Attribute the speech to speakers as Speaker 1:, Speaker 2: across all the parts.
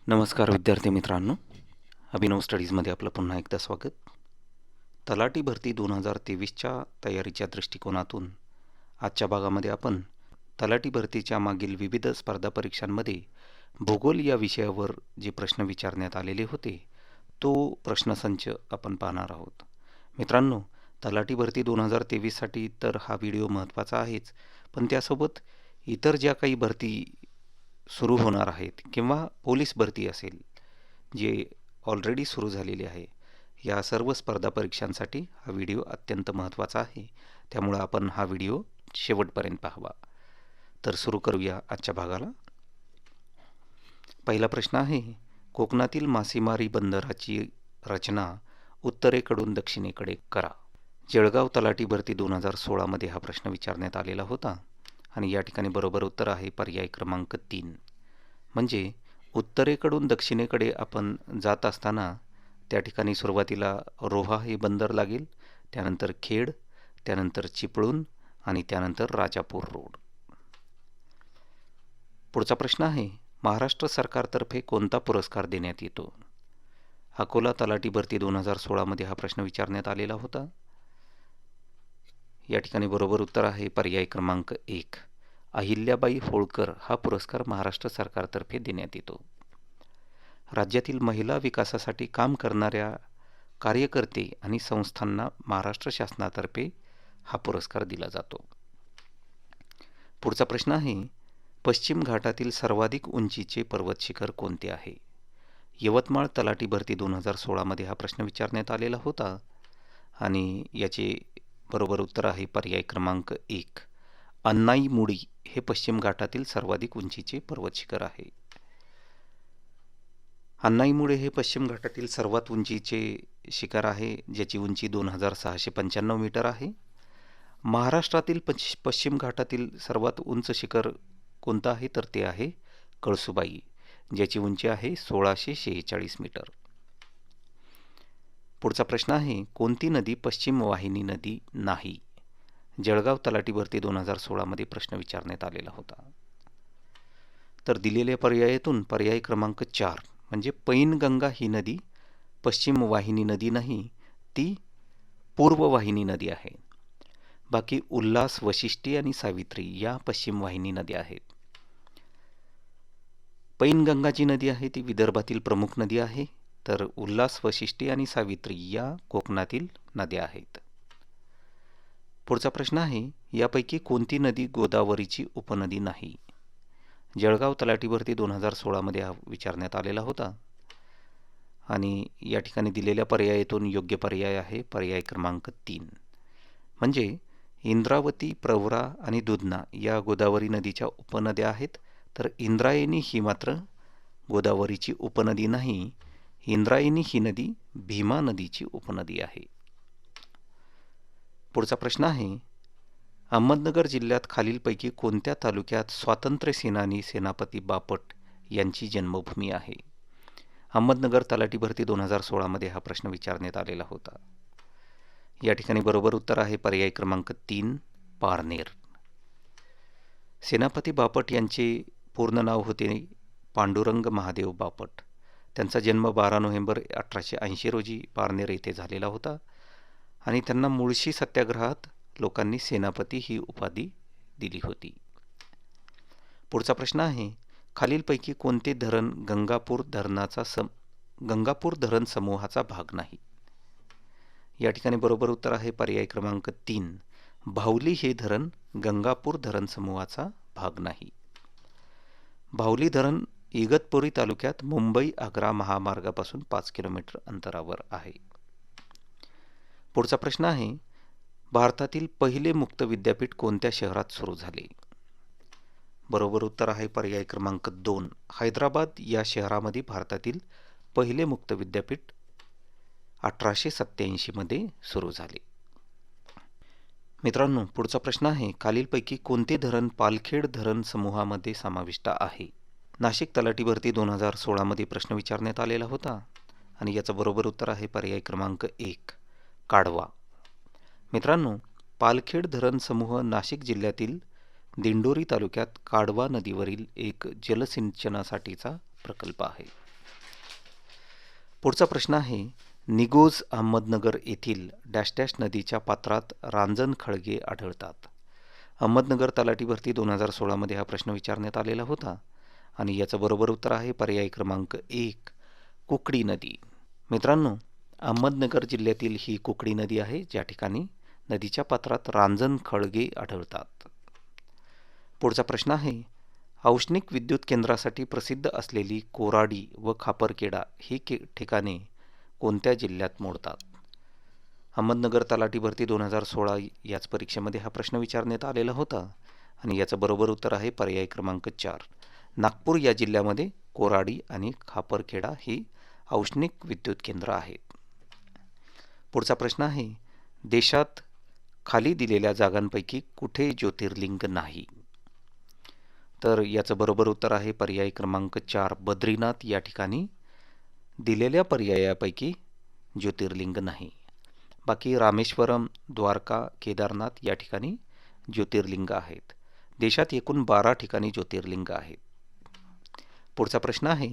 Speaker 1: नमस्कार विद्यार्थी मित्रांनो, अभिनव स्टडीजमध्ये आपलं पुन्हा एकदा स्वागत. तलाठी भरती 2023च्या तयारीच्या दृष्टिकोनातून आजच्या भागामध्ये आपण तलाठी भरतीच्या मागील विविध स्पर्धा परीक्षांमध्ये भूगोल या विषयावर जे प्रश्न विचारण्यात आलेले होते तो प्रश्नसंच आपण पाहणार आहोत. मित्रांनो, तलाठी भरती 2023साठी तर हा व्हिडिओ महत्त्वाचा आहेच, पण त्यासोबत इतर ज्या काही भरती सुरू होणार आहेत किंवा पोलीस भरती असेल जे ऑलरेडी सुरू झालेली आहे, या सर्व स्पर्धा परीक्षांसाठी हा व्हिडिओ अत्यंत महत्त्वाचा आहे. त्यामुळं आपण हा व्हिडिओ शेवटपर्यंत पाहावा. तर सुरू करूया आजच्या भागाला. पहिला प्रश्न आहे, कोकणातील मासेमारी बंदराची रचना उत्तरेकडून दक्षिणेकडे करा. जळगाव तलाठी भरती 2016मध्ये हा प्रश्न विचारण्यात आलेला होता आणि या ठिकाणी बरोबर उत्तर आहे पर्याय क्रमांक 3. म्हणजे उत्तरेकडून दक्षिणेकडे आपण जात असताना त्या ठिकाणी सुरुवातीला रोहा हे बंदर लागेल, त्यानंतर खेड, त्यानंतर चिपळूण आणि त्यानंतर राजापूर रोड. पुढचा प्रश्न आहे, महाराष्ट्र सरकारतर्फे कोणता पुरस्कार देण्यात येतो. अकोला तलाठी भरती 2016मध्ये हा प्रश्न विचारण्यात आलेला होता. या ठिकाणी बरोबर उत्तर आहे पर्याय क्रमांक 1. अहिल्याबाई होळकर हा पुरस्कार महाराष्ट्र सरकारतर्फे देण्यात येतो. राज्यातील महिला विकासासाठी काम करणाऱ्या कार्यकर्ते आणि संस्थांना महाराष्ट्र शासनातर्फे हा पुरस्कार दिला जातो. पुढचा प्रश्न आहे, पश्चिम घाटातील सर्वाधिक उंचीचे पर्वत शिखर कोणते आहे. यवतमाळ तलाठी भरती 2016मध्ये हा प्रश्न विचारण्यात आलेला होता आणि याचे बरोबर उत्तर आहे पर्याय क्रमांक 1. अन्नाईमुडी हे पश्चिम घाटातील सर्वाधिक उंचीचे पर्वत शिखर आहे. अन्नाईमुडी हे पश्चिम घाटातील सर्वात उंचीचे शिखर आहे, ज्याची उंची 2695 मीटर आहे. महाराष्ट्रातील पश्चिम घाटातील सर्वात उंच शिखर कोणतं आहे तर ते आहे कळसुबाई, ज्याची उंची आहे 1646 मीटर. पुढचा प्रश्न आहे, कोणती नदी पश्चिम वाहिनी नदी नाही. जळगाव तलाठी भरती 2016मध्ये प्रश्न विचारण्यात आलेला होता. तर दिलेल्या पर्यायातून पर्याय क्रमांक 4 म्हणजे पैनगंगा ही नदी पश्चिम वाहिनी नदी नाही, ती पूर्व वाहिनी नदी आहे. बाकी उल्हास, वशिष्ठी आणि सावित्री या पश्चिम वाहिनी नद्या आहेत. पैनगंगा जी नदी आहे ती विदर्भातील प्रमुख नदी आहे, तर उल्हास, वशिष्ठी आणि सावित्री या कोकणातील नद्या आहेत. पुढचा प्रश्न आहे, यापैकी कोणती नदी गोदावरीची उपनदी नाही. जळगाव तलाठी भरती 2016मध्ये हा विचारण्यात आलेला होता आणि या ठिकाणी दिलेल्या पर्यायातून योग्य पर्याय आहे पर्याय क्रमांक 3. म्हणजे इंद्रावती, प्रवरा आणि दुधना या गोदावरी नदीच्या उपनद्या आहेत, तर इंद्रायणी ही मात्र गोदावरीची उपनदी नाही. इंद्रायणी ही नदी भीमा नदीची उपनदी आहे. पुढचा प्रश्न आहे, अहमदनगर जिल्ह्यात खालीलपैकी कोणत्या तालुक्यात स्वातंत्र्य सेनानी सेनापती बापट यांची जन्मभूमी आहे. अहमदनगर तलाठी भरती 2016मध्ये हा प्रश्न विचारण्यात आलेला होता. या ठिकाणी बरोबर उत्तर आहे पर्याय क्रमांक 3 पारनेर. सेनापती बापट यांचे पूर्ण नाव होते पांडुरंग महादेव बापट. त्यांचा जन्म 12 नोव्हेंबर 1880 रोजी पारनेर येथे झालेला होता आणि त्यांना मुळशी सत्याग्रहात लोकांनी सेनापती ही उपाधी दिली होती. पुढचा प्रश्न आहे, खालीलपैकी कोणते धरण गंगापूर धरण समूहाचा भाग नाही. या ठिकाणी बरोबर उत्तर आहे पर्याय क्रमांक 3. भावली हे धरण गंगापूर धरण समूहाचा भाग नाही. भावली धरण इगतपुरी तालुक्यात मुंबई आग्रा महामार्गापासून 5 किलोमीटर अंतरावर आहे. पुढचा प्रश्न आहे, भारतातील पहिले मुक्त विद्यापीठ कोणत्या शहरात सुरू झाले. बरोबर उत्तर आहे पर्याय क्रमांक 2. हैदराबाद या शहरामध्ये भारतातील पहिले मुक्त विद्यापीठ 1887मध्ये सुरू झाले. मित्रांनो, पुढचा प्रश्न आहे, खालीलपैकी कोणते धरण पालखेड धरण समूहामध्ये समाविष्ट आहे. नाशिक तलाठी भरती 2016मध्ये प्रश्न विचारण्यात आलेला होता आणि याचं बरोबर उत्तर आहे पर्याय क्रमांक 1 काढवा. मित्रांनो, पालखेड धरण समूह नाशिक जिल्ह्यातील दिंडोरी तालुक्यात काढवा नदीवरील एक जलसिंचनासाठीचा प्रकल्प आहे. पुढचा प्रश्न आहे, निगोज अहमदनगर येथील डॅश डॅश नदीच्या पात्रात रांजण खळगे आढळतात. अहमदनगर तलाठी भरती 2016 मध्ये हा प्रश्न विचारण्यात आलेला होता आणि याचं बरोबर उत्तर आहे पर्याय क्रमांक 1, कुकडी नदी. मित्रांनो, अहमदनगर जिल्ह्यातील ही कुकडी नदी आहे, ज्या ठिकाणी नदीच्या पात्रात रांजण खळगे आढळतात. पुढचा प्रश्न आहे, औष्णिक विद्युत केंद्रासाठी प्रसिद्ध असलेली कोराडी व खापरखेडा ही ठिकाणे कोणत्या जिल्ह्यात मोडतात? अहमदनगर तलाठी भरती 2016 याच परीक्षेमध्ये हा प्रश्न विचारण्यात आलेला होता आणि याचं बरोबर उत्तर आहे पर्याय क्रमांक 4, नागपूर या जिल्ह्यामध्ये कोराडी आणि खापरखेडा ही औष्णिक विद्युत केंद्र आहेत. पुढचा प्रश्न आहे, देशात खाली दिलेल्या जागांपैकी कुठे ज्योतिर्लिंग नाही? तर याचं बरोबर उत्तर आहे पर्याय क्रमांक 4, बद्रीनाथ या ठिकाणी दिलेल्या पर्यायापैकी ज्योतिर्लिंग नाही. बाकी रामेश्वरम, द्वारका, केदारनाथ या ठिकाणी ज्योतिर्लिंग आहेत. देशात एकूण 12 ठिकाणी ज्योतिर्लिंग आहेत. पुढचा प्रश्न आहे,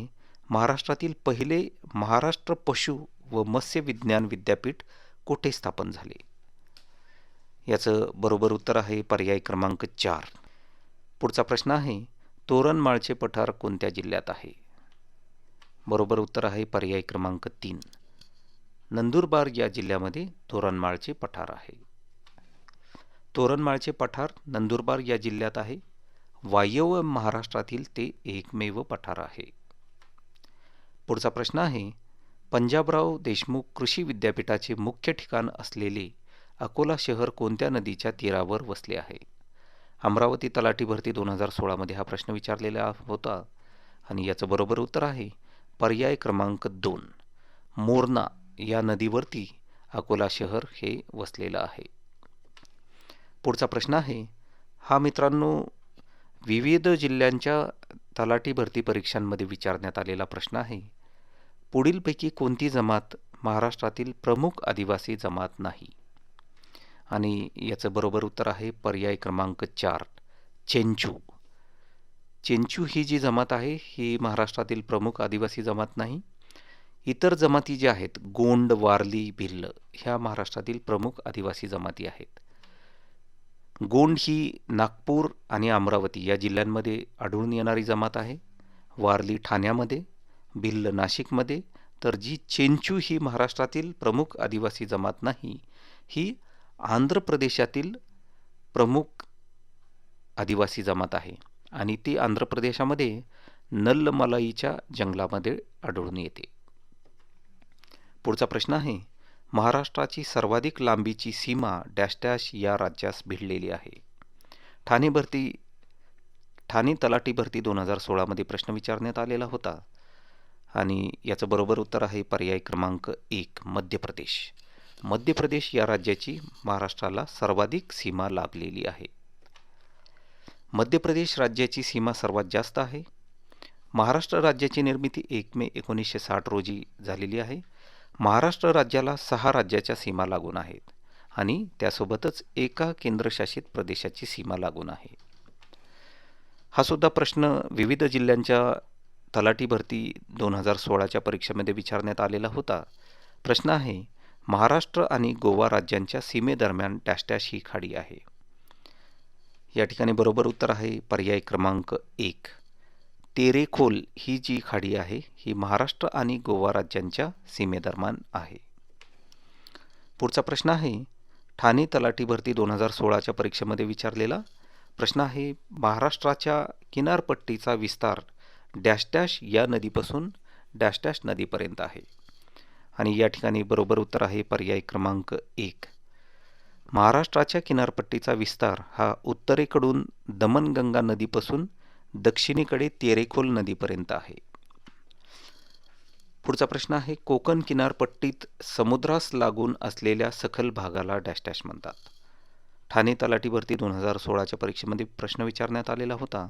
Speaker 1: महाराष्ट्रातील पहिले महाराष्ट्र पशु व मत्स्य विज्ञान विद्यापीठ कुठे स्थापन झाले? याचं बरोबर उत्तर आहे पर्याय क्रमांक 4. पुढचा प्रश्न आहे, तोरणमाळचे पठार कोणत्या जिल्ह्यात आहे? बरोबर उत्तर आहे पर्याय क्रमांक 3, नंदुरबार या जिल्ह्यामध्ये तोरणमाळचे पठार आहे. तोरणमाळचे पठार नंदुरबार या जिल्ह्यात आहे. वायव्य महाराष्ट्रातील ते एकमेव पठार आहे. पुढचा प्रश्न आहे, पंजाबराव देशमुख कृषी विद्यापीठाचे मुख्य ठिकाण असलेले अकोला शहर कोणत्या नदीच्या तीरावर वसले आहे? अमरावती तलाठी भरती 2016 मध्ये हा प्रश्न विचारलेला होता आणि याचं बरोबर उत्तर आहे पर्याय क्रमांक 2, मोरणा या नदीवरती अकोला शहर हे वसलेलं आहे. पुढचा प्रश्न आहे, हा मित्रांनो विविध जिल्ह्यांच्या तलाठी भरती परीक्षांमध्ये विचारण्यात आलेला प्रश्न आहे. पुढीलपैकी कोणती जमात महाराष्ट्रातील प्रमुख आदिवासी जमात नाही? आणि याचं बरोबर उत्तर आहे पर्याय क्रमांक 4, चेंचू. चेंचू ही जी जमात आहे ही महाराष्ट्रातील प्रमुख आदिवासी जमात नाही. इतर जमाती ज्या आहेत, गोंड, वारली, भिल्ल, ह्या महाराष्ट्रातील प्रमुख आदिवासी जमाती आहेत. गोंड ही नागपूर आणि अमरावती या जिल्ह्यांमध्ये आढळून येणारी जमात आहे, वारली ठाण्यामध्ये, भिल्ल नाशिकमध्ये, तर जी चेंचू ही महाराष्ट्रातील प्रमुख आदिवासी जमात नाही, ही आंध्र प्रदेशातील प्रमुख आदिवासी जमात आहे आणि ती आंध्र प्रदेशामध्ये नल्लमलाईच्या जंगलामध्ये आढळून येते. पुढचा प्रश्न आहे, महाराष्ट्राची सर्वाधिक लांबीची सीमा डॅश डॅश या राज्यास भिडलेली आहे? ठाणे तलाठी भरती 2016 मध्ये प्रश्न विचारण्यात आलेला होता आणि याचं बरोबर उत्तर आहे पर्याय क्रमांक 1, मध्य प्रदेश. मध्य प्रदेश या राज्याची महाराष्ट्राला सर्वाधिक सीमा लाभलेली आहे. मध्य प्रदेश राज्याची सीमा सर्वात जास्त आहे. महाराष्ट्र राज्याची निर्मिती 1 मे 1960 रोजी झालेली आहे. महाराष्ट्र राज्याला 6 राज्याच्या सीमा लागून आहेत आणि त्यासोबतच एका केंद्रशासित प्रदेशाची सीमा लागून आहे. हा सुद्धा प्रश्न विविध जिल्ह्यांच्या तलाठी भरती 2016च्या परीक्षेमध्ये विचारण्यात आलेला होता. प्रश्न आहे, महाराष्ट्र आणि गोवा राज्यांच्या सीमेदरम्यान डॅश डॅश ही खाडी आहे? या ठिकाणी बरोबर उत्तर आहे पर्याय क्रमांक 1, तेरेखोल ही जी खाडी आहे ही महाराष्ट्र आणि गोवा राज्यांच्या सीमेदरम्यान आहे. पुढचा प्रश्न आहे, ठाणे तलाठी भरती 2016च्या परीक्षेमध्ये विचारलेला प्रश्न आहे, महाराष्ट्राच्या किनारपट्टीचा विस्तार डॅश डॅश या नदीपासून डॅश डॅश नदीपर्यंत आहे? आणि या ठिकाणी बरोबर उत्तर आहे पर्याय क्रमांक 1, महाराष्ट्राच्या किनारपट्टीचा विस्तार हा उत्तरेकडून दमनगंगा नदीपासून दक्षिणेकडे तेरेखोल नदीपर्यंत आहे. पुढचा प्रश्न आहे, कोकण किनारपट्टीत समुद्रास लागून असलेल्या सखल भागाला डॅश डॅश म्हणतात? ठाणे तलाठी भरती 2016च्या परीक्षेमध्ये प्रश्न विचारण्यात आलेला होता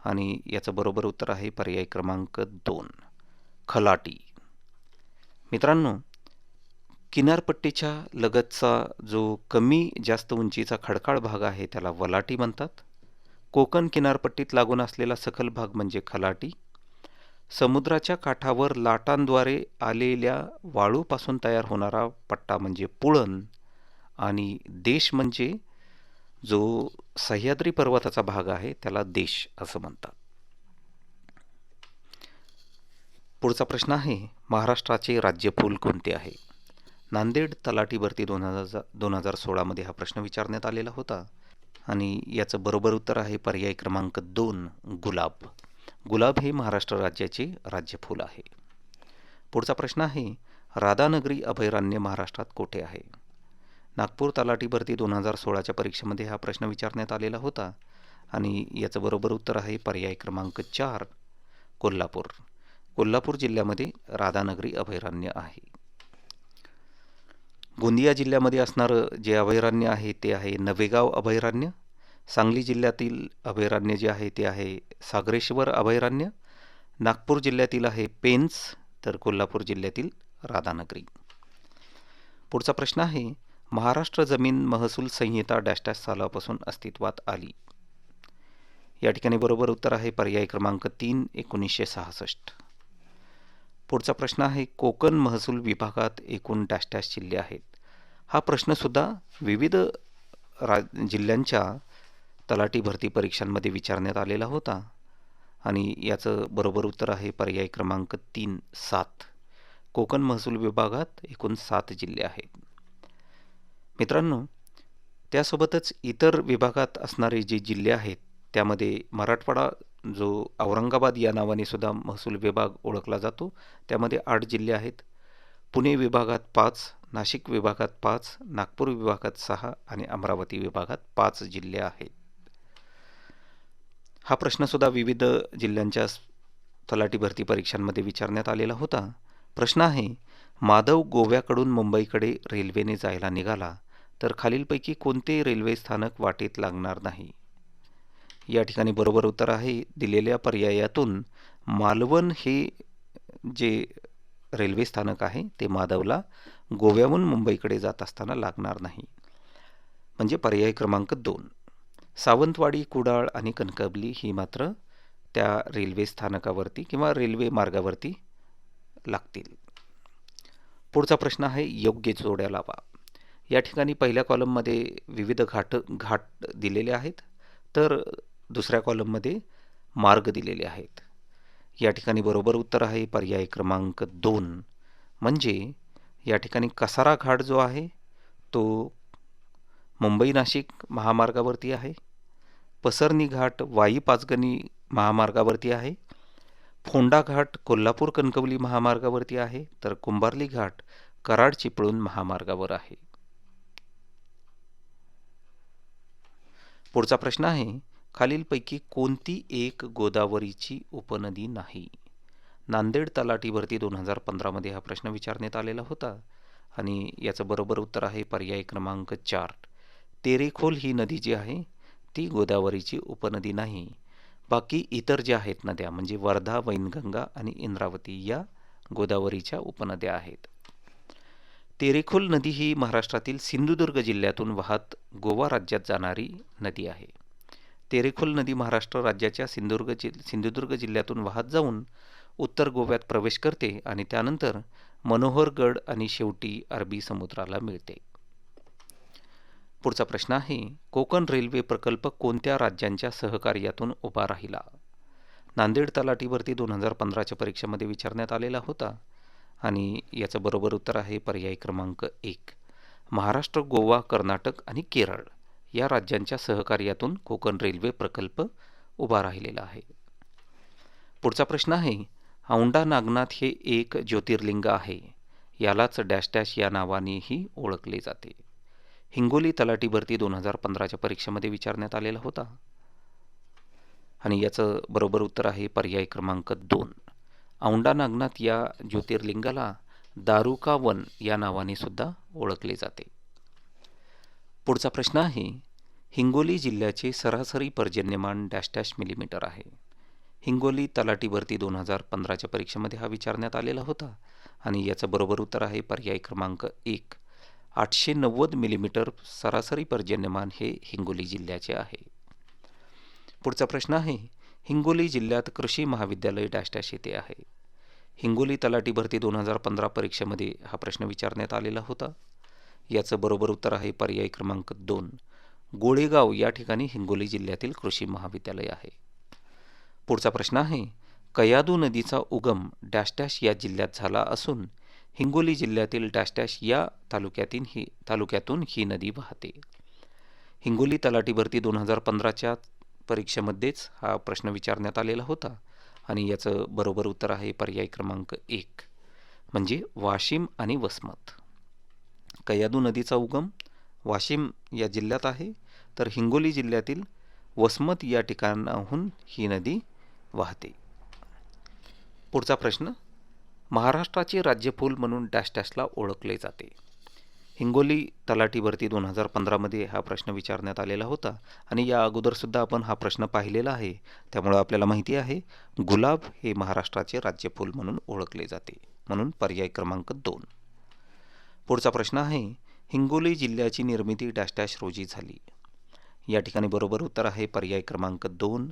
Speaker 1: आणि याचं बरोबर उत्तर आहे पर्याय क्रमांक 2, खलाटी. मित्रांनो, किनारपट्टीच्या लगतचा जो कमी जास्त उंचीचा खडकाळ भाग आहे त्याला वलाटी म्हणतात. कोकण किनारपट्टीत लागून असलेला सखल भाग म्हणजे खलाटी. समुद्राच्या काठावर लाटांद्वारे आलेल्या वाळूपासून तयार होणारा पट्टा म्हणजे पुळण आणि देश म्हणजे जो सह्याद्री पर्वताचा भाग आहे त्याला देश असं म्हणतात. पुढचा प्रश्न आहे, महाराष्ट्राचे राज्यफूल कोणते आहे? नांदेड तलाठी भरती 2016 हा प्रश्न विचारण्यात आलेला होता आणि याचं बरोबर उत्तर आहे पर्याय क्रमांक 2, गुलाब. गुलाब हे महाराष्ट्र राज्याचे राज्यफूल आहे. पुढचा प्रश्न आहे, राधानगरी अभयारण्य महाराष्ट्रात कोठे आहे? नागपूर तलाठी भरती 2016च्या परीक्षेमध्ये हा प्रश्न विचारण्यात आलेला होता आणि याचं बरोबर उत्तर आहे पर्याय क्रमांक 4, कोल्हापूर. कोल्हापूर जिल्ह्यामध्ये राधानगरी अभयारण्य आहे. गोंदिया जिल्ह्यामध्ये असणारं जे अभयारण्य आहे ते आहे नवेगाव अभयारण्य. सांगली जिल्ह्यातील अभयारण्य जे आहे ते आहे सागरेश्वर अभयारण्य. नागपूर जिल्ह्यातील आहे पेंच, तर कोल्हापूर जिल्ह्यातील राधानगरी. पुढचा प्रश्न आहे, महाराष्ट्र जमीन महसूल संहिता डॅश डॅश सालापासून अस्तित्वात आली? या ठिकाणी बरोबर उत्तर आहे पर्याय क्रमांक 3, 1966. पुढचा प्रश्न आहे, कोकण महसूल विभागात एकूण डॅश डॅश जिल्हे आहेत? हा प्रश्नसुद्धा विविध जिल्ह्यांच्या तलाठी भरती परीक्षांमध्ये विचारण्यात आलेला होता आणि याचं बरोबर उत्तर आहे पर्याय क्रमांक 3, 7. कोकण महसूल विभागात एकूण 7 जिल्हे आहेत. मित्रांनो, त्यासोबतच इतर विभागात असणारे जे जिल्हे आहेत त्यामध्ये मराठवाडा जो औरंगाबाद या नावाने सुद्धा महसूल विभाग ओळखला जातो, त्यामध्ये 8 जिल्हे आहेत. पुणे विभागात 5, नाशिक विभागात 5, नागपूर विभागात 6 आणि अमरावती विभागात 5 जिल्हे आहेत. हा प्रश्नसुद्धा विविध जिल्ह्यांच्या तलाठी भरती परीक्षांमध्ये विचारण्यात आलेला होता. प्रश्न आहे, माधव गोव्याकडून मुंबईकडे रेल्वेने जायला निघाला तर खालीलपैकी कोणते रेल्वे स्थानक वाटेत लागणार नाही? या ठिकाणी बरोबर उत्तर आहे दिलेल्या पर्यायातून मालवण हे जे रेल्वे स्थानक आहे ते माधवला गोव्याहून मुंबईकडे जात असताना लागणार नाही, म्हणजे पर्याय क्रमांक 2. सावंतवाडी, कुडाळ आणि कणकवली ही मात्र त्या रेल्वे स्थानकावरती किंवा रेल्वे मार्गावरती लागतील. पुढचा प्रश्न आहे, योग्य जोड्या लावा. या ठिकाणी पहिल्या कॉलममध्ये विविध घाट दिलेले आहेत, तर दुसऱ्या कॉलममध्ये मार्ग दिलेले आहेत. या ठिकाणी बरोबर उत्तर आहे पर्याय क्रमांक 2, म्हणजे या ठिकाणी कसारा घाट जो आहे तो मुंबई नाशिक महामार्गावरती आहे. पसरणी घाट वाई पाचगणी महामार्गावरती आहे. फोंडा घाट कोल्हापूर कणकवली महामार्गावरती आहे, तर कुंभार्ली घाट कराड चिपळूण महामार्गावर आहे. पुढचा प्रश्न आहे, खालीलपैकी कोणती एक गोदावरीची उपनदी नाही? नांदेड तलाठी भरती 2015 हा प्रश्न विचारण्यात आलेला होता आणि याचं बरोबर उत्तर आहे पर्याय क्रमांक 4. तेरेखोल ही नदी जी आहे ती गोदावरीची उपनदी नाही. बाकी इतर ज्या आहेत नद्या म्हणजे वर्धा, वैनगंगा आणि इंद्रावती या गोदावरीच्या उपनद्या आहेत. तेरेखोल नदी ही महाराष्ट्रातील सिंधुदुर्ग जिल्ह्यातून वाहत गोवा राज्यात जाणारी नदी आहे. तेरेखोल नदी महाराष्ट्र राज्याच्या सिंधुदुर्ग जिल्ह्यातून वाहत जाऊन उत्तर गोव्यात प्रवेश करते आणि त्यानंतर मनोहरगड आणि शेवटी अरबी समुद्राला मिळते. पुढचा प्रश्न आहे, कोकण रेल्वे प्रकल्प कोणत्या राज्यांच्या सहकार्यातून उभा राहिला? नांदेड तलाठी भरती 2015च्या परीक्षेमध्ये विचारण्यात आलेला होता आणि याचं बरोबर उत्तर आहे पर्याय क्रमांक 1. महाराष्ट्र, गोवा, कर्नाटक आणि केरळ या राज्यांच्या सहकार्यातून कोकण रेल्वे प्रकल्प उभा राहिलेला आहे. पुढचा प्रश्न आहे, औंढा नागनाथ हे एक ज्योतिर्लिंग आहे, यालाच डॅश डॅश या नावानेही ओळखले जाते. हिंगोली तलाठी भरती 2015च्या परीक्षेमध्ये विचारण्यात आलेला होता आणि याचं बरोबर उत्तर आहे पर्याय क्रमांक 2. औंढा नागनाथ या ज्योतिर्लिंगाला दारुका वन या नावाने सुद्धा ओळखले जाते. पुढचा प्रश्न आहे, हिंगोली जिल्ह्याचे सरासरी पर्जन्यमान डॅश डॅश मिलीमीटर आहे? हिंगोली तलाठी भरती 2015च्या परीक्षेमध्ये हा विचारण्यात आलेला होता आणि याचं बरोबर उत्तर आहे पर्याय क्रमांक 1. 890 मिलीमीटर सरासरी पर्जन्यमान हे हिंगोली जिल्ह्याचे आहे. पुढचा प्रश्न आहे, हिंगोली जिल्ह्यात कृषी महाविद्यालय डॅश डॅश येथे आहे. हिंगोली तलाठी भरती 2015 परीक्षेमध्ये हा प्रश्न विचारण्यात आलेला होता. याचं बरोबर उत्तर आहे पर्याय क्रमांक 2. गोळेगाव या ठिकाणी हिंगोली जिल्ह्यातील कृषी महाविद्यालय आहे. पुढचा प्रश्न आहे, कयाधू नदीचा उगम डॅश डॅश या जिल्ह्यात झाला असून हिंगोली जिल्ह्यातील डॅश डॅश या तालुक्यातून ही नदी वाहते. हिंगोली तलाठी भरती 2015च्या परीक्षेमध्येच हा प्रश्न विचारण्यात आलेला होता आणि याचं बरोबर उत्तर आहे पर्याय क्रमांक 1 म्हणजे वाशिम आणि वसमत. कयाधू नदीचा उगम वाशिम या जिल्ह्यात आहे, तर हिंगोली जिल्ह्यातील वसमत या ठिकाणाहून ही नदी वाहते. पुढचा प्रश्न, महाराष्ट्राचे राज्यफूल म्हणून डॅश डॅशला ओळखले जाते. हिंगोली तलाठी भरती 2015मध्ये हा प्रश्न विचारण्यात आलेला होता आणि या अगोदरसुद्धा आपण हा प्रश्न पाहिलेला आहे, त्यामुळे आपल्याला माहिती आहे गुलाब हे महाराष्ट्राचे राज्यफूल म्हणून ओळखले जाते, म्हणून पर्याय क्रमांक 2. पुढचा प्रश्न आहे, हिंगोली जिल्ह्याची निर्मिती डॅश डॅश रोजी झाली. या ठिकाणी बरोबर उत्तर आहे पर्याय क्रमांक 2.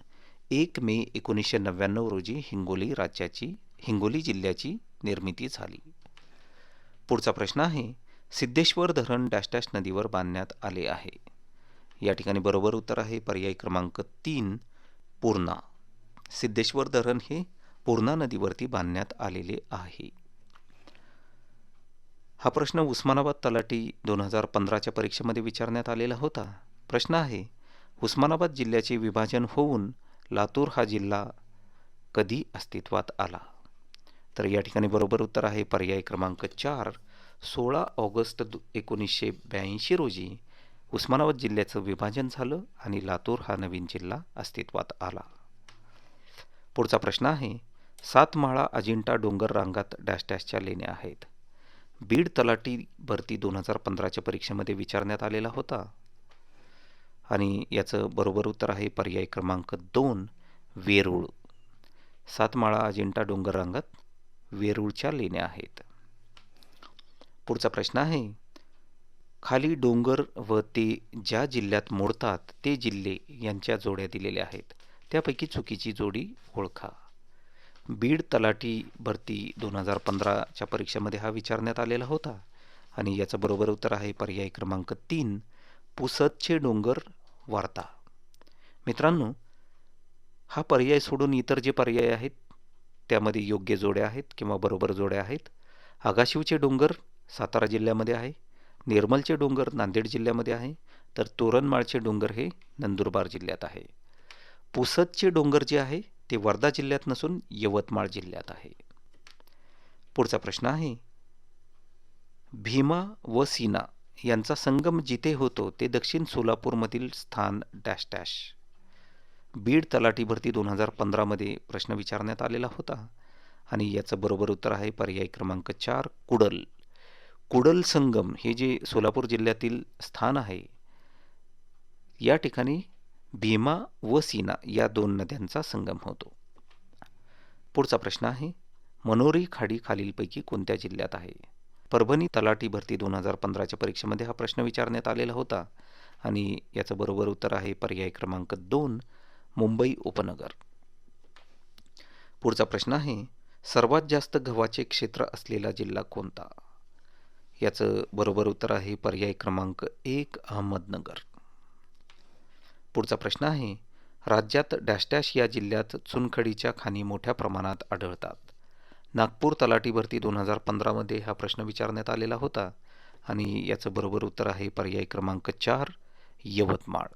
Speaker 1: 1 मे 1999 रोजी हिंगोली जिल्ह्याची निर्मिती झाली. पुढचा प्रश्न आहे, सिद्धेश्वर धरण डॅश डॅश नदीवर बांधण्यात आले आहे. या ठिकाणी बरोबर उत्तर आहे पर्याय क्रमांक 3. पूर्णा. सिद्धेश्वर धरण हे पूर्णा नदीवरती बांधण्यात आलेले आहे. हा प्रश्न उस्मानाबाद तलाठी 2015च्या परीक्षेमध्ये विचारण्यात आलेला होता. प्रश्न आहे, उस्मानाबाद जिल्ह्याचे विभाजन होऊन लातूर हा जिल्हा कधी अस्तित्वात आला. तर या ठिकाणी बरोबर उत्तर आहे पर्याय क्रमांक 4. 16 ऑगस्ट 1982 रोजी उस्मानाबाद जिल्ह्याचं विभाजन झालं आणि लातूर हा नवीन जिल्हा अस्तित्वात आला. पुढचा प्रश्न आहे, सातमाळा अजिंठा डोंगर रांगात डॅश डॅशच्या लेण्या आहेत. बीड तलाठी भरती 2015च्या परीक्षेमध्ये विचारण्यात आलेला होता आणि याचं बरोबर उत्तर आहे पर्याय क्रमांक 2. वेरूळ. सातमाळा अजिंठा डोंगर रांगात वेरूळच्या लेण्या आहेत. पुढचा प्रश्न आहे, खाली डोंगर व ते ज्या जिल्ह्यात मोडतात ते जिल्हे यांच्या जोड्या दिलेल्या आहेत. त्यापैकी चुकीची जोडी ओळखा. बीड तलाठी भरती 2015च्या परीक्षेमध्ये हा विचारण्यात आलेला होता आणि याचं बरोबर उत्तर आहे पर्याय क्रमांक 3. पुसदचे डोंगर वार्ता. मित्रांनो, हा पर्याय सोडून इतर जे पर्याय आहेत त्यामध्ये योग्य जोड्या आहेत किंवा बरोबर जोड्या आहेत. आगाशिवचे डोंगर सातारा जिल्ह्यामध्ये आहे, निर्मलचे डोंगर नांदेड जिल्ह्यामध्ये आहे, तर तोरणमाळचे डोंगर हे नंदुरबार जिल्ह्यात आहे. पुसदचे डोंगर जे आहे ते वर्धा जिल्ह्यात नसून यवतमाळ जिल्ह्यात आहे. पुढचा प्रश्न आहे, भीमा व सीना यांचा संगम जिथे होतो ते दक्षिण सोलापूरमधील स्थान डॅश डॅश. बीड तलाठी भरती 2015मध्ये प्रश्न विचारण्यात आलेला होता आणि याचं बरोबर उत्तर आहे पर्याय क्रमांक 4. कुडल. कुडल संगम हे जे सोलापूर जिल्ह्यातील स्थान आहे, या ठिकाणी भीमा व सीना या 2 नद्यांचा संगम होतो. पुढचा प्रश्न आहे, मनोरी खाडी खालीलपैकी कोणत्या जिल्ह्यात आहे. परभणी तलाठी भरती 2015च्या परीक्षेमध्ये हा प्रश्न विचारण्यात आलेला होता आणि याचं बरोबर उत्तर आहे पर्याय क्रमांक 2. मुंबई उपनगर. पुढचा प्रश्न आहे, सर्वात जास्त गव्हाचे क्षेत्र असलेला जिल्हा कोणता. याचं बरोबर उत्तर आहे पर्याय क्रमांक 1. अहमदनगर. पुढचा प्रश्न आहे, राज्यात डॅश डॅश या जिल्ह्यात चुनखडीच्या खाणी मोठ्या प्रमाणात आढळतात. नागपूर तलाठी भरती 2015मध्ये हा प्रश्न विचारण्यात आलेला होता आणि याचं बरोबर उत्तर आहे पर्याय क्रमांक 4. यवतमाळ.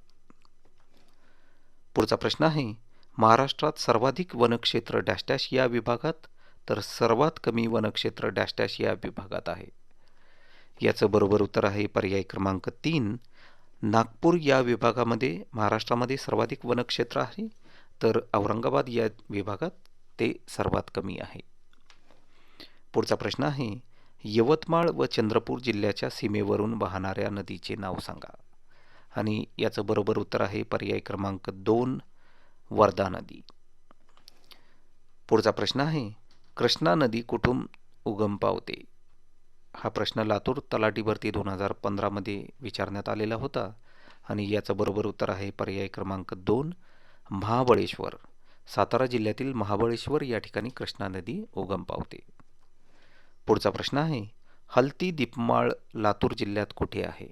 Speaker 1: पुढचा प्रश्न आहे, महाराष्ट्रात सर्वाधिक वनक्षेत्र डॅश डॅश या विभागात, तर सर्वात कमी वनक्षेत्र डॅश डॅश या विभागात आहे. याचं बरोबर उत्तर आहे पर्याय क्रमांक 3. नागपूर या विभागामध्ये महाराष्ट्रामध्ये सर्वाधिक वनक्षेत्र आहे, तर औरंगाबाद या विभागात ते सर्वात कमी आहे. पुढचा प्रश्न आहे, यवतमाळ व चंद्रपूर जिल्ह्याच्या सीमेवरून वाहणाऱ्या नदीचे नाव सांगा आणि याचं बरोबर उत्तर आहे पर्याय क्रमांक 2. वर्धा नदी. पुढचा प्रश्न आहे, कृष्णा नदी कुठून उगम पावते. हा प्रश्न लातूर तलाठी भरती 2015मध्ये विचारण्यात आलेला होता आणि याचं बरोबर उत्तर आहे पर्याय क्रमांक 2. महाबळेश्वर. सातारा जिल्ह्यातील महाबळेश्वर या ठिकाणी कृष्णा नदी उगम पावते. पुढचा प्रश्न आहे, हलती दीपमाळ लातूर जिल्ह्यात कुठे आहे?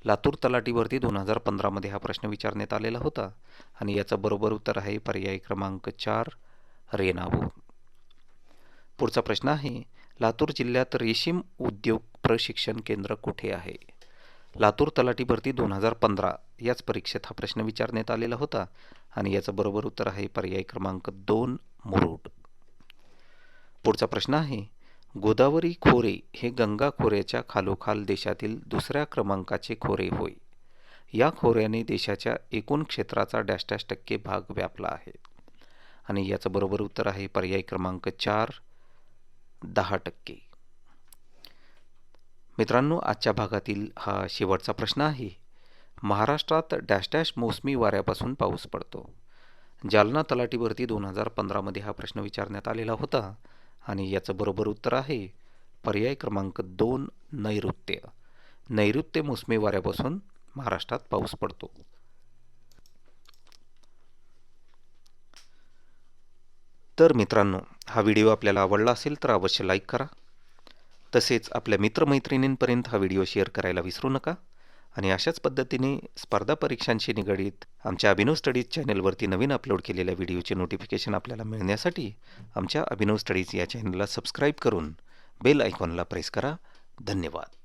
Speaker 1: लातूर तलाठी भरती 2015 मध्ये हा प्रश्न विचारण्यात आलेला होता आणि याचं बरोबर उत्तर आहे पर्याय क्रमांक 4 रेणापूर. पुढचा प्रश्न आहे, लातूर जिल्ह्यात रेशीम उद्योग प्रशिक्षण केंद्र कुठे आहे? लातूर तलाठी भरती 2015 याच परीक्षेत हा प्रश्न विचारण्यात आलेला होता आणि याचं बरोबर उत्तर आहे पर्याय क्रमांक 2 मुरुड. पुढचा प्रश्न आहे, गोदावरी खोरे हे गंगा खोऱ्याच्या खालोखाल देशातील दुसऱ्या क्रमांकाचे खोरे होय. या खोऱ्याने देशाच्या एकूण क्षेत्राचा %% भाग व्यापला आहे आणि याचं बरोबर उत्तर आहे पर्याय क्रमांक 4 10%. मित्रांनो, आजच्या भागातील हा शेवटचा प्रश्न आहे. महाराष्ट्रात मोसमी वाऱ्यापासून पाऊस पडतो. जालना तलाठी भरती 2015 मध्ये हा प्रश्न विचारण्यात आलेला होता आणि याचं बरोबर उत्तर आहे पर्याय क्रमांक 2 नैऋत्य. नैऋत्य मोसमी वाऱ्यापासून महाराष्ट्रात पाऊस पडतो. तर मित्रांनो, हा व्हिडिओ आपल्याला आवडला असेल तर अवश्य लाईक करा. तसेच आपल्या मित्रमैत्रिणींपर्यंत हा व्हिडिओ शेअर करायला विसरू नका. आणि अशाच पद्धतीने स्पर्धा परीक्षांशी निगडीत आमच्या अभिनव स्टडीज चॅनलवरती नवीन अपलोड केलेल्या व्हिडिओचे नोटिफिकेशन आपल्याला मिळण्यासाठी आमच्या अभिनव स्टडीज या चॅनलला सबस्क्राईब करून बेल आयकॉनला प्रेस करा. धन्यवाद.